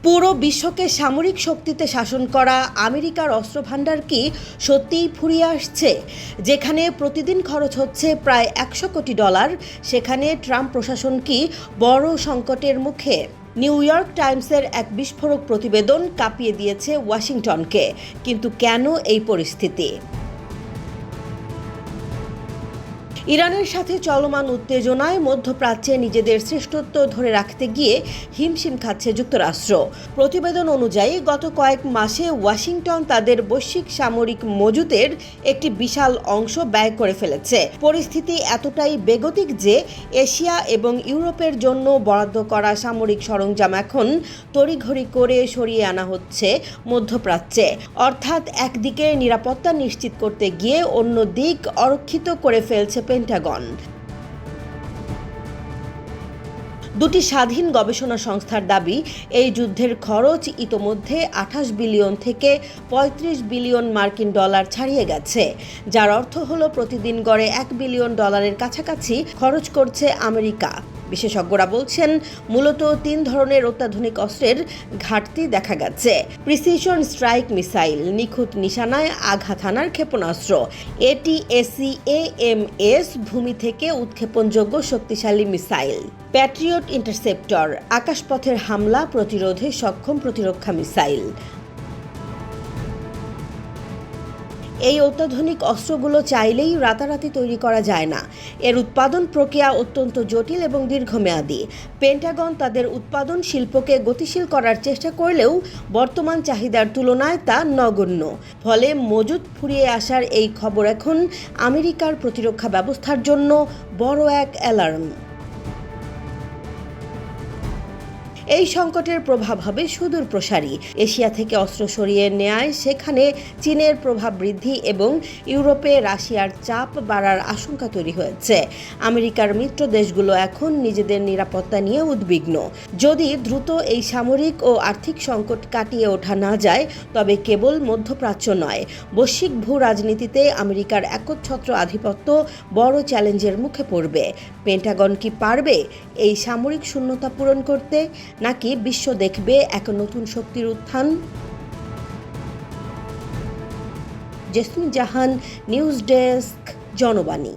পুরো বিশ্বকে সামরিক শক্তিতে শাসন করা আমেরিকার অস্ত্রভান্ডার কি সত্যিই ফুরিয়ে আসছে? যেখানে প্রতিদিন খরচ হচ্ছে প্রায় $100 কোটি, সেখানে ট্রাম্প প্রশাসন কি বড় সংকটের মুখে? নিউ ইয়র্ক টাইমসের এক বিস্ফোরক প্রতিবেদন কাঁপিয়ে দিয়েছে ওয়াশিংটনকে। কিন্তু কেন এই পরিস্থিতি? ইরানের সাথে চলমান উত্তেজনায় মধ্যপ্রাচ্যে নিজেদের শ্রেষ্ঠত্ব ধরে রাখতে গিয়ে হিমশিম খাচ্ছে যুক্তরাষ্ট্র। প্রতিবেদন অনুযায়ী গত কয়েক মাসে ওয়াশিংটন তাদের বৈশ্বিক সামরিক মজুতের একটি বিশাল অংশ ব্যয় করে ফেলেছে। পরিস্থিতি এতটাই বেগতিক যে এশিয়া এবং ইউরোপের জন্য বরাদ্দ করা সামরিক সরঞ্জাম এখন তড়িঘড়ি করে সরিয়ে আনা হচ্ছে মধ্যপ্রাচ্যে। অর্থাৎ একদিকে নিরাপত্তা নিশ্চিত করতে গিয়ে অন্য দিক অরক্ষিত করে ফেলছে পেন্টাগন। দুটি স্বাধীন গবেষণা সংস্থার দাবি, এই যুদ্ধের খরচ ইতোমধ্যে 28 বিলিয়ন থেকে 35 বিলিয়ন মার্কিন ডলার ছাড়িয়ে গেছে, যার অর্থ হলো প্রতিদিন গড়ে $1 বিলিয়ন কাছাকাছি খরচ করছে আমেরিকা। বিশেষজ্ঞরা বলছেন, মূলত 3 ধরনের অত্যাধুনিক অস্ত্রের ঘাটতি দেখা গেছে: প্রিসিশন স্ট্রাইক মিসাইল, নিখুঁত নিশানায় আঘাত হানার ক্ষেপণাস্ত্র; ATACMS, ভূমি থেকে উৎক্ষেপণযোগ্য শক্তিশালী মিসাইল; প্যাট্রিয়ট ইন্টারসেপ্টর, আকাশপথের হামলা প্রতিরোধে সক্ষম প্রতিরক্ষা মিসাইল। এই অত্যাধুনিক অস্ত্রগুলো চাইলেই রাতারাতি তৈরি করা যায় না। এর উৎপাদন প্রক্রিয়া অত্যন্ত জটিল এবং দীর্ঘমেয়াদী। পেন্টাগন তাদের উৎপাদন শিল্পকে গতিশীল করার চেষ্টা করলেও বর্তমান চাহিদার তুলনায় তা নগণ্য। ফলে মজুত ফুরিয়ে আসার এই খবর এখন আমেরিকার প্রতিরক্ষা ব্যবস্থার জন্য বড় এক অ্যালার্ম। এই সংকটের প্রভাব হবে সুদূর প্রসারী। এশিয়া থেকে অস্ত্র সরিয়ে নেয়ায় সেখানে চীনের প্রভাব বৃদ্ধি এবং ইউরোপে রাশিয়ার চাপ বাড়ার আশঙ্কা তৈরি হয়েছে। আমেরিকার মিত্র দেশগুলো এখন নিজেদের নিরাপত্তা নিয়ে উদ্বিগ্ন। যদি দ্রুত এই সামরিক ও আর্থিক সংকট কাটিয়ে ওঠা না যায়, তবে কেবল মধ্যপ্রাচ্য নয়, বৈশ্বিক ভূ রাজনীতিতে আমেরিকার একচ্ছত্র আধিপত্য বড় চ্যালেঞ্জের মুখে পড়বে। পেন্টাগন কি পারবে এই সামরিক শূন্যতা পূরণ করতে, নাকি বিশ্ব দেখবে এক নতুন শক্তির উত্থান? জেসমিন জাহান, নিউজ ডেস্ক, জনবাণী।